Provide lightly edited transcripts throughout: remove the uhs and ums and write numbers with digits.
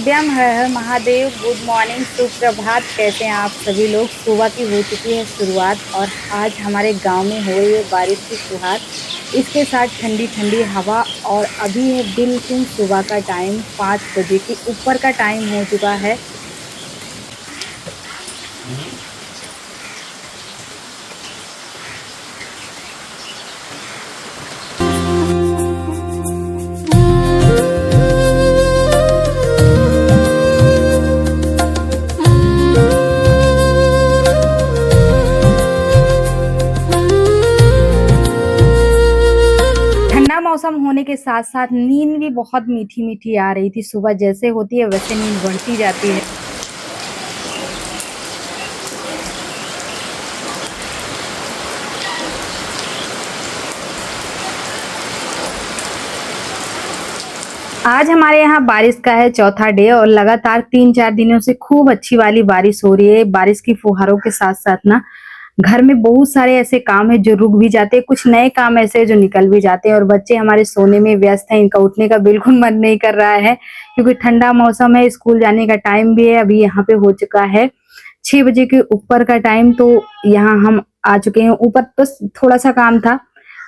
मध्यम हर हर Mahadev. Good morning, सुप्रभात। कैसे हैं आप सभी लोग। सुबह की हो चुकी है शुरुआत और आज हमारे गांव में हो रही है बारिश की फुहार, इसके साथ ठंडी ठंडी हवा। और अभी है बिल्कुल सुबह का टाइम, 5 बजे के ऊपर का टाइम हो चुका है। ठंडा मौसम होने के साथ साथ नींद भी बहुत मीठी मीठी आ रही थी। सुबह जैसे होती है वैसे नींद बढ़ती जाती है। आज हमारे यहाँ बारिश का है चौथा डे और लगातार 3-4 दिनों से खूब अच्छी वाली बारिश हो रही है। बारिश की फुहारों के साथ साथ ना घर में बहुत सारे ऐसे काम है जो रुक भी जाते हैं, कुछ नए काम ऐसे जो निकल भी जाते हैं। और बच्चे हमारे सोने में व्यस्त हैं, इनका उठने का बिल्कुल मन नहीं कर रहा है क्योंकि ठंडा मौसम है, स्कूल जाने का टाइम भी है। अभी यहाँ पे हो चुका है 6 बजे के ऊपर का टाइम। तो यहाँ हम आ चुके हैं ऊपर। बस थोड़ा सा काम था,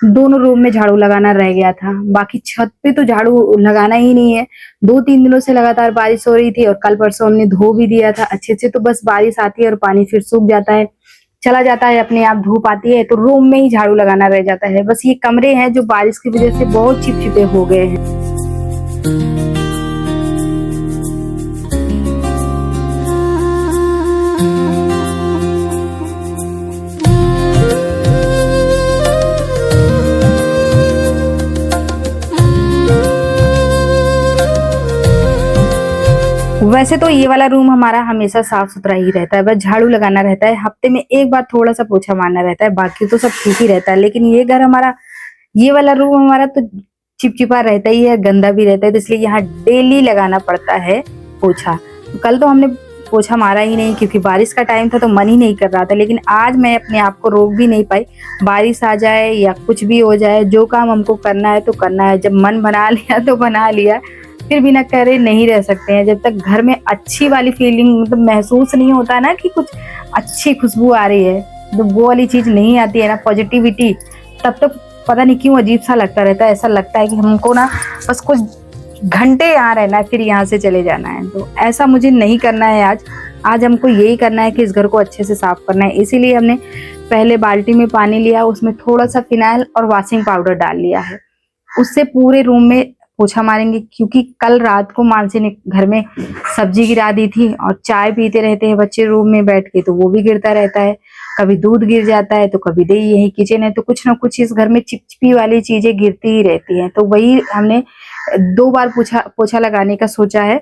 दोनों रूम में झाड़ू लगाना रह गया था, बाकी छत पे तो झाड़ू लगाना ही नहीं है। 2-3 दिनों से लगातार बारिश हो रही थी और कल परसों हमने धो भी दिया था अच्छे से। तो बस बारिश आती है और पानी फिर सूख जाता है, चला जाता है, अपने आप धूप आती है तो रूम में ही झाड़ू लगाना रह जाता है। बस ये कमरे हैं जो बारिश की वजह से बहुत चिपचिपे हो गए हैं। वैसे तो ये वाला रूम हमारा हमेशा साफ सुथरा ही रहता है, बस झाड़ू लगाना रहता है, हफ्ते में एक बार थोड़ा सा पोछा मारना रहता है, बाकी तो सब ठीक ही रहता है। लेकिन ये घर हमारा, ये वाला रूम हमारा तो चिपचिपा रहता ही है, गंदा भी रहता है, तो इसलिए यहाँ डेली लगाना पड़ता है पोछा। तो कल तो हमने पोछा मारा ही नहीं क्योंकि बारिश का टाइम था तो मन ही नहीं कर रहा था। लेकिन आज मैं अपने आप को रोक भी नहीं पाई, बारिश आ जाए या कुछ भी हो जाए, जो काम हमको करना है तो करना है। जब मन बना लिया तो बना लिया, फिर बिना करे नहीं रह सकते हैं। जब तक घर में अच्छी वाली फीलिंग मतलब महसूस नहीं होता है ना कि कुछ अच्छी खुशबू आ रही है, जब वो वाली चीज नहीं आती है ना, पॉजिटिविटी, तब तक पता नहीं क्यों अजीब सा लगता रहता है। ऐसा लगता है कि हमको ना बस कुछ घंटे यहाँ रहना है फिर यहाँ से चले जाना है। तो ऐसा मुझे नहीं करना है। आज हमको यही करना है कि इस घर को अच्छे से साफ करना है। इसीलिए हमने पहले बाल्टी में पानी लिया, उसमें थोड़ा सा फिनाइल और वॉशिंग पाउडर डाल लिया है, उससे पूरे रूम में पोछा मारेंगे। क्योंकि कल रात को मानसी ने घर में सब्जी गिरा दी थी और चाय पीते रहते हैं बच्चे रूम में बैठ के, तो वो भी गिरता रहता है। कभी दूध गिर जाता है तो कभी दही, यही किचन है तो कुछ ना कुछ इस घर में चिपचिपी वाली चीजें गिरती ही रहती हैं। तो वही हमने 2 बार पोछा लगाने का सोचा है।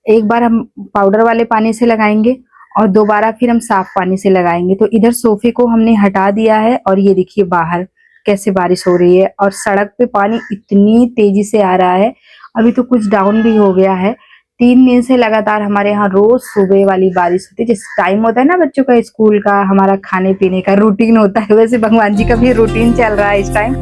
एक बार हम पाउडर वाले पानी से लगाएंगे और दोबारा फिर हम साफ पानी से लगाएंगे। तो इधर सोफे को हमने हटा दिया है और ये देखिए बाहर कैसे बारिश हो रही है और सड़क पे पानी इतनी तेजी से आ रहा है। अभी तो कुछ डाउन भी हो गया है। 3 दिन से लगातार हमारे यहाँ रोज सुबह वाली बारिश होती है। जिस टाइम होता है ना बच्चों का स्कूल का, हमारा खाने पीने का रूटीन होता है, वैसे भगवान जी का भी रूटीन चल रहा है इस टाइम।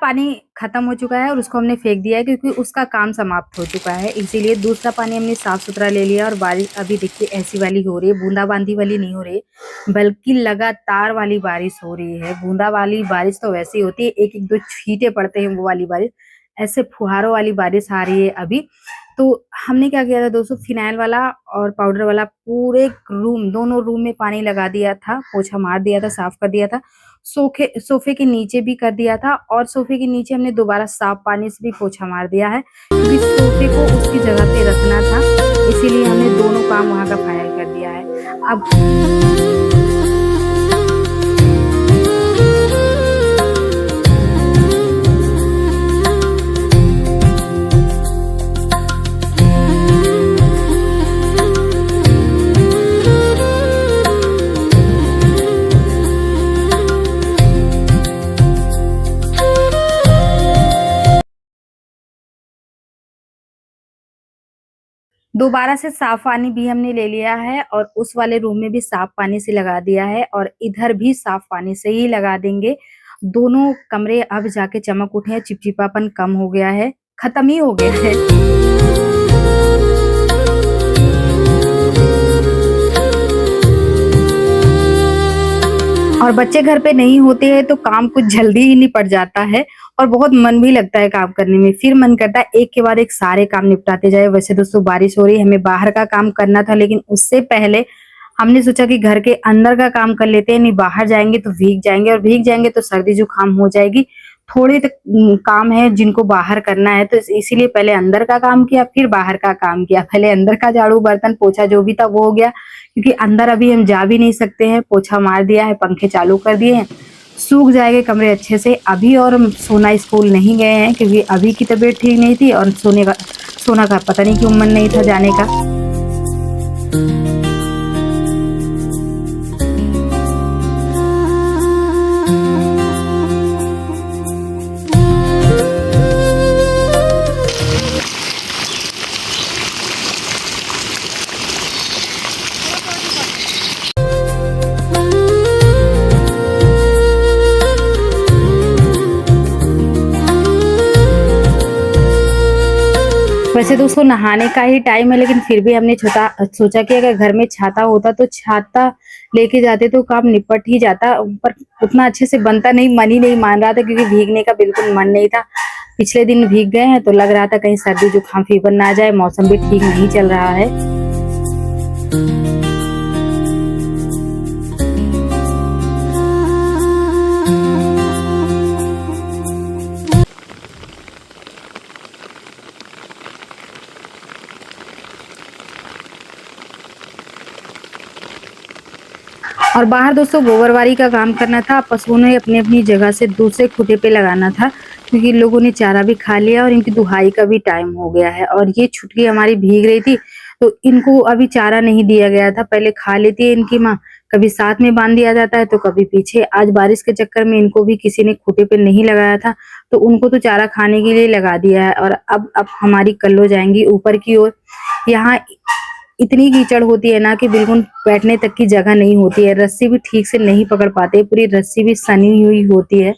पानी खत्म हो चुका है और उसको हमने फेंक दिया है क्योंकि उसका काम समाप्त हो चुका है। इसीलिए दूसरा पानी हमने साफ सुथरा ले लिया। और बारिश अभी देखिए ऐसी वाली हो रही है, बूंदाबांदी वाली नहीं हो रही, बल्कि लगातार वाली बारिश हो रही है। बूंदा वाली बारिश तो वैसी होती है, एक एक दो छींटे पड़ते हैं, वो वाली बारिश ऐसे फुहारों वाली बारिश आ रही है अभी। तो हमने क्या किया था दोस्तों, फिनाइल वाला और पाउडर वाला पूरे रूम, दोनों रूम में पानी लगा दिया था, पोछा मार दिया था, साफ कर दिया था। सोफे के नीचे भी कर दिया था और सोफे के नीचे हमने दोबारा साफ पानी से भी पोछा मार दिया है क्योंकि सोफे को उसकी जगह पे रखना था। इसीलिए हमने दोनों काम वहां का फाइनल कर दिया है। अब दोबारा से साफ पानी भी हमने ले लिया है और उस वाले रूम में भी साफ पानी से लगा दिया है और इधर भी साफ पानी से ही लगा देंगे। दोनों कमरे अब जाके चमक उठे हैं, चिपचिपापन कम हो गया है, खत्म ही हो गया है। और बच्चे घर पे नहीं होते हैं तो काम कुछ जल्दी ही निपट जाता है और बहुत मन भी लगता है काम करने में। फिर मन करता है एक के बाद एक सारे काम निपटाते जाए। वैसे दोस्तों बारिश हो रही है, हमें बाहर का काम करना था, लेकिन उससे पहले हमने सोचा कि घर के अंदर का काम कर लेते हैं, नहीं बाहर जाएंगे तो भीग जाएंगे और भीग जाएंगे तो सर्दी जुकाम हो जाएगी। थोड़े तक काम है जिनको बाहर करना है, तो इसीलिए पहले अंदर का काम किया फिर बाहर का काम किया। पहले अंदर का झाड़ू बर्तन पोछा जो भी था वो हो गया, क्योंकि अंदर अभी हम जा भी नहीं सकते हैं। पोछा मार दिया है, पंखे चालू कर दिए हैं, सूख जाएंगे कमरे अच्छे से। अभी और हम सोना स्कूल नहीं गए हैं क्योंकि अभी की तबीयत ठीक नहीं थी और सोना का पता नहीं क्यों मन नहीं था जाने का। वैसे दोस्तों नहाने का ही टाइम है, लेकिन फिर भी हमने सोचा कि अगर घर में छाता होता तो छाता लेके जाते तो काम निपट ही जाता, पर उतना अच्छे से बनता नहीं, मन ही नहीं मान रहा था क्योंकि भीगने का बिल्कुल मन नहीं था। पिछले दिन भीग गए हैं तो लग रहा था कहीं सर्दी जुकाम फीवर ना आ जाए, मौसम भी ठीक नहीं चल रहा है। और बाहर दोस्तों गोबरवारी का काम करना था, पशुओं ने अपनी अपनी जगह से दूसरे खूंटे पे लगाना था क्योंकि इन लोगों ने चारा भी खा लिया और इनकी दुहाई का भी टाइम हो गया है। और ये छुटकी हमारी भीग रही थी तो इनको अभी चारा नहीं दिया गया था, पहले खा लेती है इनकी माँ, कभी साथ में बांध दिया जाता है तो कभी पीछे। आज बारिश के चक्कर में इनको भी किसी ने खूंटे पे नहीं लगाया था तो उनको तो चारा खाने के लिए लगा दिया है। और अब हमारी कल्लो जाएंगी ऊपर की ओर। यहाँ इतनी कीचड़ होती है ना कि बिल्कुल बैठने तक की जगह नहीं होती है, रस्सी भी ठीक से नहीं पकड़ पाते, पूरी रस्सी भी सनी हुई होती है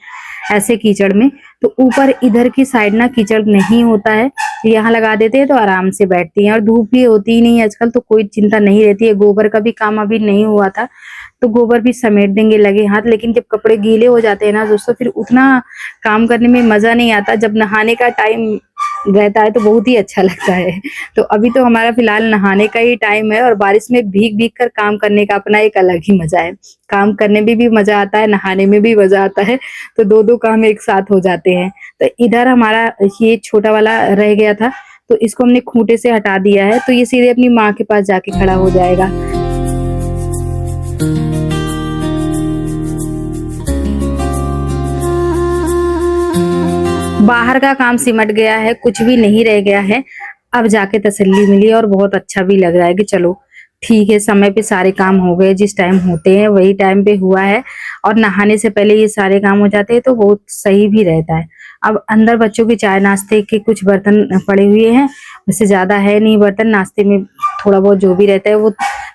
ऐसे कीचड़ में। तो ऊपर इधर की साइड ना कीचड़ नहीं होता है, यहाँ लगा देते हैं तो आराम से बैठती हैं और धूप भी होती ही नहीं आजकल, तो कोई चिंता नहीं रहती है। गोबर का भी काम अभी नहीं हुआ था तो गोबर भी समेट देंगे लगे हाथ, लेकिन जब कपड़े गीले हो जाते हैं ना दोस्तों फिर उतना काम करने में मजा नहीं आता। जब नहाने का टाइम रहता है तो बहुत ही अच्छा लगता है। तो अभी तो हमारा फिलहाल नहाने का ही टाइम है और बारिश में भीग भीग कर काम करने का अपना एक अलग ही मजा है। काम करने में भी मजा आता है, नहाने में भी मजा आता है, तो दो काम एक साथ हो जाते हैं। तो इधर हमारा ये छोटा वाला रह गया था तो इसको हमने खूंटे से हटा दिया है, तो ये सीधे अपनी माँ के पास जाके खड़ा हो जाएगा। बाहर का काम सिमट गया है, कुछ भी नहीं रह गया है। अब जाके तसल्ली मिली और बहुत अच्छा भी लग रहा है कि चलो ठीक है, समय पे सारे काम हो गए, जिस टाइम होते हैं वही टाइम पे हुआ है और नहाने से पहले ये सारे काम हो जाते हैं तो बहुत सही भी रहता है। अब अंदर बच्चों के चाय नाश्ते के कुछ बर्तन पड़े हुए हैं, वैसे ज्यादा है नहीं बर्तन, नाश्ते में थोड़ा बहुत जो भी रहता है वो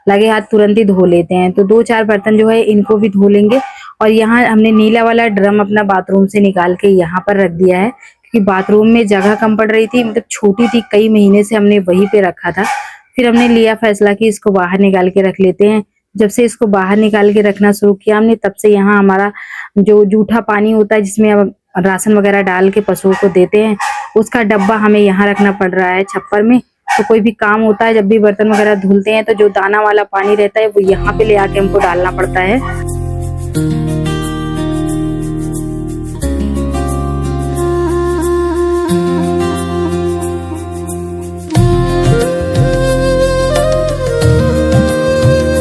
लगे हाथ तुरंत ही धो लेते हैं, तो 2-4 बर्तन जो है इनको भी धो लेंगे। और यहाँ हमने नीला वाला ड्रम अपना बाथरूम से निकाल के यहाँ पर रख दिया है क्योंकि बाथरूम में जगह कम पड़ रही थी, मतलब छोटी थी, कई महीने से हमने वहीं पे रखा था। फिर हमने लिया फैसला कि इसको बाहर निकाल के रख लेते हैं। जब से इसको बाहर निकाल के रखना शुरू किया हमने तब से यहाँ हमारा जो जूठा पानी होता है जिसमें अब राशन वगैरह डाल के पशुओं को देते हैं, उसका डब्बा हमें यहाँ रखना पड़ रहा है छप्पर में। तो कोई भी काम होता है, जब भी बर्तन वगैरह धुलते हैं तो जो दाना वाला पानी रहता है वो यहाँ पे ले आके हमको डालना पड़ता है।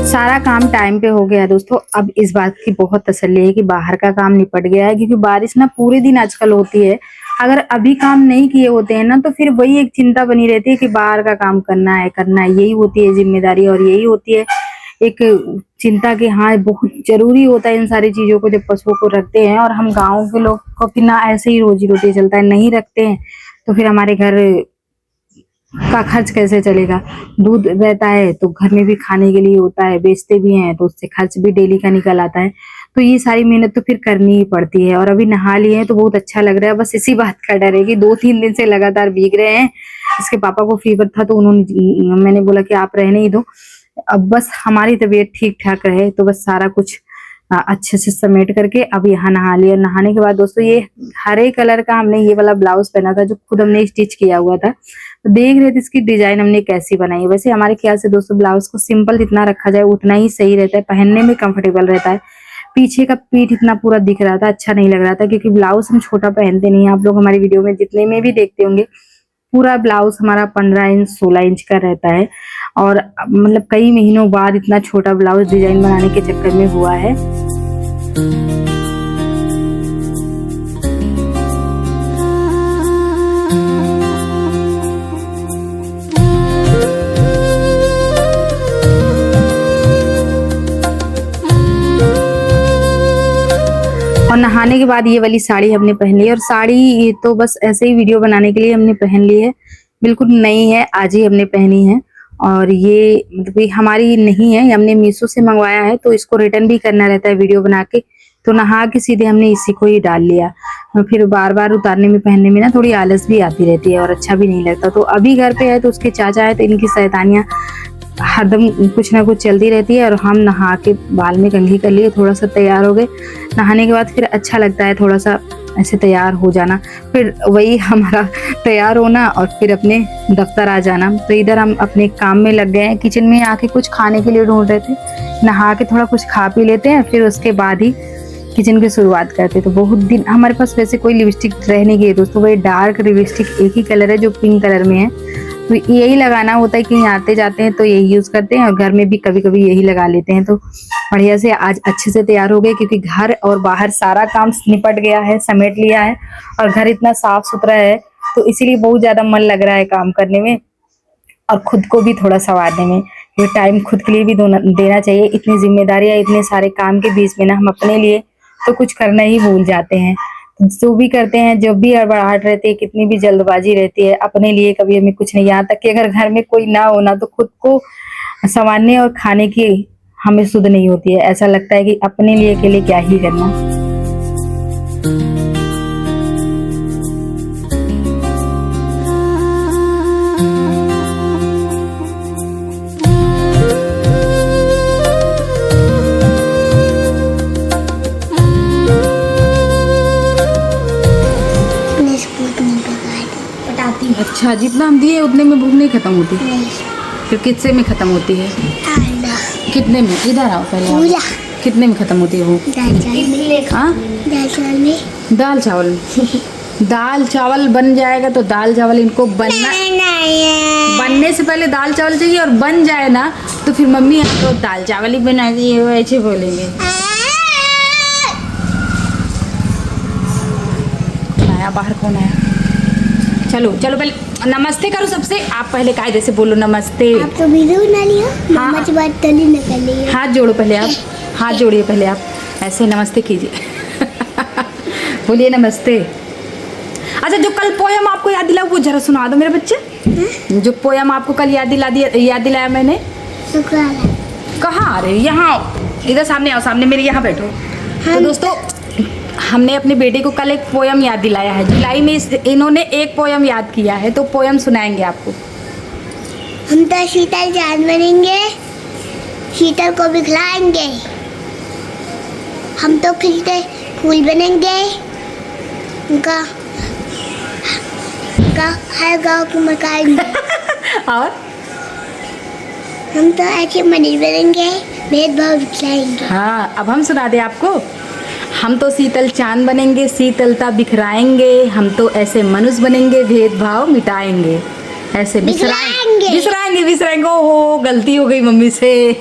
सारा काम टाइम पे हो गया है दोस्तों। अब इस बात की बहुत तसल्ली है कि बाहर का काम निपट गया है, क्योंकि बारिश ना पूरे दिन आजकल होती है। अगर अभी काम नहीं किए होते हैं ना तो फिर वही एक चिंता बनी रहती है कि बाहर का काम करना है, यही होती है जिम्मेदारी और यही होती है एक चिंता कि हाँ बहुत जरूरी होता है इन सारी चीजों को जब पशुओं को रखते हैं। और हम गाँव के लोग को फिर ना ऐसे ही रोजी रोटी चलता है, नहीं रखते हैं तो फिर हमारे घर का खर्च कैसे चलेगा। दूध रहता है तो घर में भी खाने के लिए होता है, बेचते भी हैं तो उससे खर्च भी डेली का निकल आता है। तो ये सारी मेहनत तो फिर करनी ही पड़ती है। और अभी नहा लिए हैं तो बहुत अच्छा लग रहा है। बस इसी बात का डर है कि 2-3 दिन से लगातार भीग रहे हैं। इसके पापा को फीवर था तो मैंने बोला कि आप रहने ही दो, अब बस हमारी तबीयत ठीक ठाक रहे तो बस सारा कुछ अच्छे से समेट करके अब यहाँ नहा लिया। नहाने के बाद दोस्तों ये हरे कलर का हमने ये वाला ब्लाउज पहना था जो खुद हमने स्टिच किया हुआ था। तो देख रहे थे इसकी डिजाइन हमने कैसी बनाई है। वैसे हमारे ख्याल से दोस्तों ब्लाउज को सिंपल जितना रखा जाए उतना ही सही रहता है, पहनने में कंफर्टेबल रहता है। पीछे का पीठ इतना पूरा दिख रहा था, अच्छा नहीं लग रहा था, क्योंकि ब्लाउज हम छोटा पहनते नहीं है। आप लोग हमारी वीडियो में जितने में भी देखते होंगे पूरा ब्लाउज हमारा 15 इंच 16 इंच का रहता है। और मतलब कई महीनों बाद इतना छोटा ब्लाउज डिजाइन बनाने के चक्कर में हुआ है। और नहाने के बाद ये वाली साड़ी हमने पहन ली है। और साड़ी ये तो बस ऐसे ही वीडियो बनाने के लिए हमने पहन ली है, बिल्कुल नई है, आज ही हमने पहनी है। और ये मतलब ये हमारी नहीं है, हमने मीशो से मंगवाया है तो इसको रिटर्न भी करना रहता है वीडियो बना के। तो नहा के सीधे हमने इसी को ही डाल लिया। फिर बार बार उतारने में पहनने में ना थोड़ी आलस भी आती रहती है और अच्छा भी नहीं लगता। तो अभी घर पे है तो उसके चाचा है तो इनकी शैतानियां हरदम कुछ ना कुछ चलती रहती है। और हम नहा के बाल में कंघी कर लिए, थोड़ा सा तैयार हो गए। नहाने के बाद फिर अच्छा लगता है थोड़ा सा ऐसे तैयार हो जाना, फिर वही हमारा तैयार होना और फिर अपने दफ्तर आ जाना। तो इधर हम अपने काम में लग गए हैं, किचन में आके कुछ खाने के लिए ढूंढ रहे थे। नहा के थोड़ा कुछ खा पी लेते हैं फिर उसके बाद ही किचन की शुरुआत करते। तो बहुत दिन हमारे पास वैसे कोई लिपस्टिक रह नहीं गई दोस्तों, वही डार्क लिपस्टिक एक ही कलर है जो पिंक कलर में है। तो यही लगाना होता है, कहीं आते जाते हैं तो यही यूज करते हैं और घर में भी कभी कभी यही लगा लेते हैं। तो बढ़िया से आज अच्छे से तैयार हो गए, क्योंकि घर और बाहर सारा काम निपट गया है, समेट लिया है। और घर इतना साफ सुथरा है तो इसीलिए बहुत ज्यादा मन लग रहा है काम करने में और खुद को भी थोड़ा संवारने में। ये टाइम खुद के लिए भी देना चाहिए। इतनी जिम्मेदारियां, इतने सारे काम के बीच में ना हम अपने लिए तो कुछ करना ही भूल जाते हैं। जो भी करते हैं, जब भी हड़बड़ाहट रहती है, कितनी भी जल्दबाजी रहती है, अपने लिए कभी हमें कुछ नहीं। यहाँ तक कि अगर घर में कोई ना हो ना तो खुद को संवारने और खाने की हमें सुध नहीं होती है। ऐसा लगता है कि अपने लिए के लिए क्या ही करना। अच्छा, जितना हम दिए उतने में भूख नहीं खत्म होती? फिर कितने में खत्म होती है? कितने में? इधर आओ पहले। कितने में खत्म होती है भूख? दाल चावल। दाल चावल बन जाएगा तो दाल चावल इनको बनने से पहले दाल चावल चाहिए, और बन जाए ना तो फिर मम्मी तो दाल चावल ही बना दिए, वो ऐसे बोलेंगे। आया बाहर, कौन आया? चलो चलो पहले नमस्ते करो सबसे। आप पहले कायदे से बोलो नमस्ते। आप तो वीडियो बना लियो। मम्मा की बात तो नहीं कर लियो। हाथ जोड़ो पहले, आप हाथ जोड़िए पहले, आप ऐसे नमस्ते कीजिए। बोलिए नमस्ते। अच्छा, जो कल पोयम आपको याद दिलाया वो जरा सुना दो मेरे बच्चे। जो पोयम आपको कल याद दिलाया मैंने। कहाँ आ रहे? यहाँ इधर सामने आओ, सामने मेरे यहाँ बैठो। तो दोस्तों हमने अपने बेटे को कल एक पोयम याद दिलाया है। जुलाई में इन्होंने एक पोयम याद किया है, तो पोयम सुनाएंगे आपको। हम तो शीतल चांद बनेंगे, शीतल को भी खिलाएंगे। हम तो खिलते फूल बनेंगे, उनका हर गाँव को मकाएंगे। और हम तो ऐसे मनीष बनेंगे, भेदभाव दिखलाएंगे। हाँ, अब हम सुना दे आपको। हम तो शीतल चांद बनेंगे, शीतलता बिखराएंगे। हम तो ऐसे मनुष्य बनेंगे, भेदभाव मिटाएंगे। ऐसे बिसराएंगे। ओहो, गलती हो गई मम्मी से।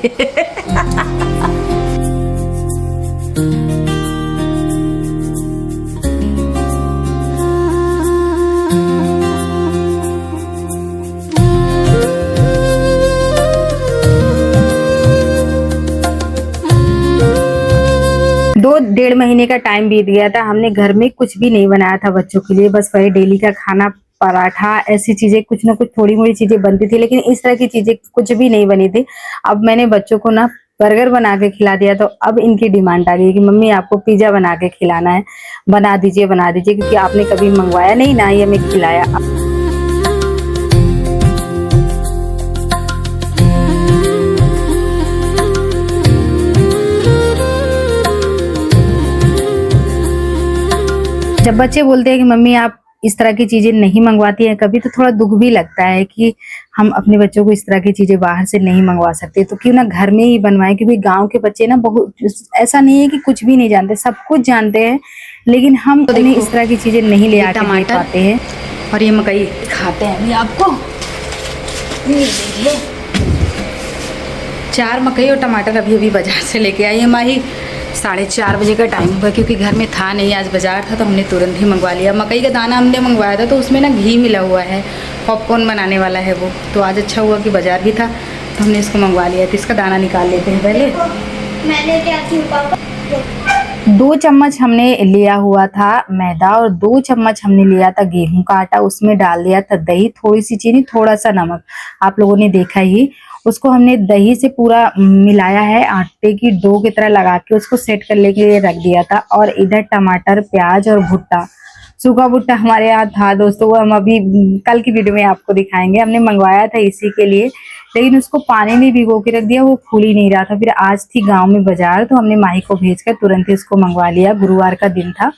दो 1.5 महीने का टाइम बीत गया था। हमने घर में कुछ भी नहीं बनाया था बच्चों के लिए, बस वही डेली का खाना पराठा, ऐसी चीजें कुछ ना कुछ थोड़ी मोड़ी चीजें बनती थी, लेकिन इस तरह की चीजें कुछ भी नहीं बनी थी। अब मैंने बच्चों को ना बर्गर बना के खिला दिया, तो अब इनकी डिमांड आ गई कि मम्मी आपको पिज्जा बना के खिलाना है, बना दीजिए क्योंकि आपने कभी मंगवाया नहीं ना ही हमें खिलाया। जब बच्चे बोलते हैं कि मम्मी आप इस तरह की चीजें नहीं मंगवाती हैं कभी, तो थोड़ा दुख भी लगता है कि हम अपने बच्चों को इस तरह की चीजें बाहर से नहीं मंगवा सकते, तो क्यों ना घर में ही बनवाएं। क्योंकि गांव के बच्चे ना बहुत, ऐसा नहीं है कि कुछ भी नहीं जानते, सब कुछ जानते हैं, लेकिन हम तो इस तरह की चीजें नहीं ले आके दे पाते हैं। और ये मकई खाते हैं अभी आपको, ये देखिए 4 मकई और टमाटर अभी बाजार से लेके आई है माही। 4:30 बजे का टाइम हुआ, क्योंकि घर में था नहीं, आज बाजार था तो हमने तुरंत ही मंगवा लिया। मकई का दाना हमने मंगवाया था तो उसमें ना घी मिला हुआ है, पॉपकॉर्न बनाने वाला है वो, तो आज अच्छा हुआ कि बाजार भी था तो हमने इसको मंगवा लिया। तो इसका दाना निकाल लेते हैं पहले। मैंने क्या किया, 2 चम्मच हमने लिया हुआ था मैदा और 2 चम्मच हमने लिया था गेहूं का आटा, उसमें डाल दिया था दही, थोड़ी सी चीनी, थोड़ा सा नमक, आप लोगों ने देखा ही। उसको हमने दही से पूरा मिलाया है, आटे की डो की तरह लगा के उसको सेट करने के लिए रख दिया था। और इधर टमाटर, प्याज और भुट्टा, सूखा भुट्टा हमारे यहाँ था दोस्तों, वो हम अभी कल की वीडियो में आपको दिखाएंगे। हमने मंगवाया था इसी के लिए, लेकिन उसको पानी में भिगो के रख दिया, वो फूल ही नहीं रहा था। फिर आज थी गांव में बाजार, तो हमने माही को भेजकर तुरंत ही उसको मंगवा लिया, गुरुवार का दिन था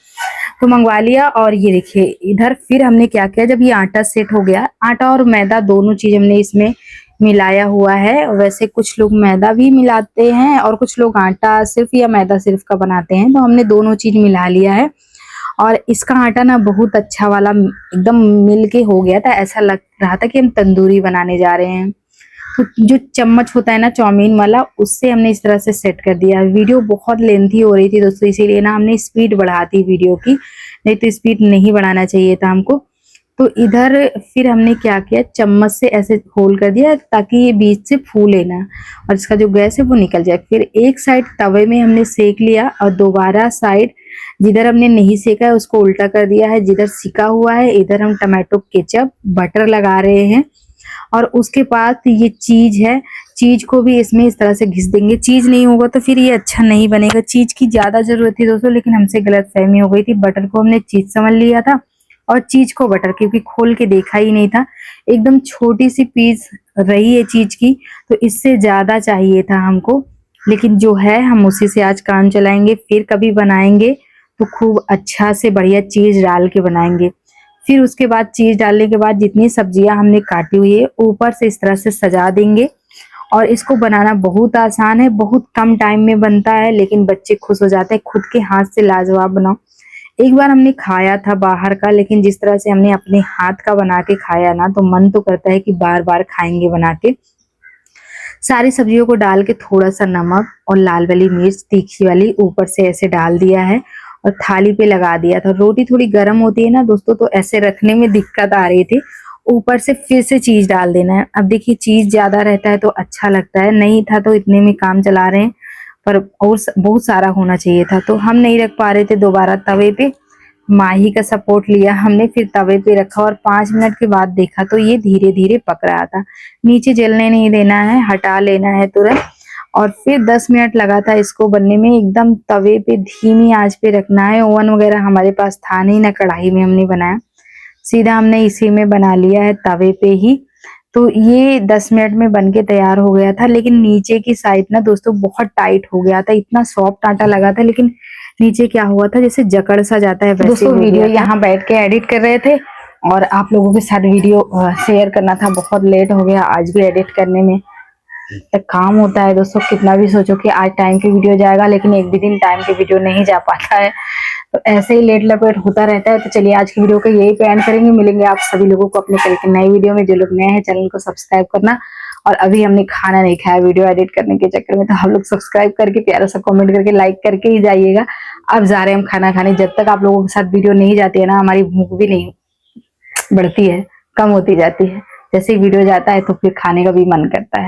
तो मंगवा लिया। और ये देखिए इधर फिर हमने क्या किया, जब ये आटा सेट हो गया, आटा और मैदा दोनों चीज हमने इसमें मिलाया हुआ है। वैसे कुछ लोग मैदा भी मिलाते हैं और कुछ लोग आटा सिर्फ या मैदा सिर्फ का बनाते हैं, तो हमने दोनों चीज मिला लिया है। और इसका आटा ना बहुत अच्छा वाला एकदम मिल के हो गया था, ऐसा लग रहा था कि हम तंदूरी बनाने जा रहे हैं। तो जो चम्मच होता है ना चाउमीन वाला, उससे हमने इस तरह से सेट कर दिया। वीडियो बहुत लेंथी हो रही थी दोस्तों, इसीलिए ना हमने स्पीड बढ़ा दी वीडियो की, नहीं तो स्पीड नहीं बढ़ाना चाहिए था हमको। तो इधर फिर हमने क्या किया, चम्मच से ऐसे होल कर दिया ताकि ये बीच से फूले ना और इसका जो गैस है वो निकल जाए। फिर एक साइड तवे में हमने सेक लिया और दोबारा साइड जिधर हमने नहीं सेका है उसको उल्टा कर दिया है, जिधर सिका हुआ है इधर हम टमाटो केचप बटर लगा रहे हैं। और उसके बाद ये चीज है, चीज को भी इसमें इस तरह से घिस देंगे। चीज नहीं होगा तो फिर ये अच्छा नहीं बनेगा, चीज की ज्यादा जरूरत थी दोस्तों, लेकिन हमसे गलतफहमी हो गई थी। बटर को हमने चीज समझ लिया था और चीज को बटर, क्योंकि खोल के देखा ही नहीं था, एकदम छोटी सी पीस रही है चीज की, तो इससे ज्यादा चाहिए था हमको, लेकिन जो है हम उसी से आज काम चलाएंगे। फिर कभी बनाएंगे तो खूब अच्छा से बढ़िया चीज डाल के बनाएंगे। फिर उसके बाद चीज डालने के बाद जितनी सब्जियां हमने काटी हुई है ऊपर से इस तरह से सजा देंगे। और इसको बनाना बहुत आसान है, बहुत कम टाइम में बनता है, लेकिन बच्चे खुश हो जाते हैं। खुद के हाथ से लाजवाब बनाओ। एक बार हमने खाया था बाहर का, लेकिन जिस तरह से हमने अपने हाथ का बना के खाया ना, तो मन तो करता है कि बार बार खाएंगे बना के। सारी सब्जियों को डाल के थोड़ा सा नमक और लाल वाली मिर्च तीखी वाली ऊपर से ऐसे डाल दिया है और थाली पे लगा दिया था। रोटी थोड़ी गर्म होती है ना दोस्तों, तो ऐसे रखने में दिक्कत आ रही थी। ऊपर से फिर से चीज डाल देना है। अब देखिए चीज ज्यादा रहता है तो अच्छा लगता है, नहीं था तो इतने में काम चला रहे हैं, पर और बहुत सारा होना चाहिए था तो हम नहीं रख पा रहे थे। दोबारा तवे पे माही का सपोर्ट लिया हमने, फिर तवे पे रखा और 5 मिनट के बाद देखा तो ये धीरे धीरे पक रहा था। नीचे जलने नहीं देना है, हटा लेना है तुरंत। और फिर 10 मिनट लगा था इसको बनने में। एकदम तवे पे धीमी आंच पे रखना है। ओवन वगैरह हमारे पास था नहीं, ना कढ़ाई में हमने बनाया, सीधा हमने इसी में बना लिया है तवे पे ही। तो ये 10 मिनट में बनके तैयार हो गया था, लेकिन नीचे की साइड ना दोस्तों बहुत टाइट हो गया था। इतना सॉफ्ट आटा लगा था, लेकिन नीचे क्या हुआ था जैसे जकड़ सा जाता है वैसे। दोस्तों वीडियो यहाँ बैठ के एडिट कर रहे थे और आप लोगों के साथ वीडियो शेयर करना था, बहुत लेट हो गया आज भी एडिट करने में। तक काम होता है दोस्तों, कितना भी सोचो कि आज टाइम की वीडियो जाएगा, लेकिन एक भी दिन टाइम की वीडियो नहीं जा पाता है, तो ऐसे ही लेट लपेट होता रहता है। तो चलिए आज की वीडियो को यही पे एंड करेंगे। मिलेंगे आप सभी लोगों को अपने कल की नई वीडियो में। जो लोग नए हैं चैनल को सब्सक्राइब करना, और अभी हमने खाना नहीं खाया वीडियो एडिट करने के चक्कर में, तो हम लोग सब्सक्राइब करके प्यारा सा कमेंट करके लाइक करके ही जाइएगा। अब जा रहे हैं हम खाना खाने। जब तक आप लोगों के साथ वीडियो नहीं जाती है ना, हमारी भूख भी नहीं बढ़ती है, कम होती जाती है। जैसे ही वीडियो जाता है तो फिर खाने का भी मन करता है।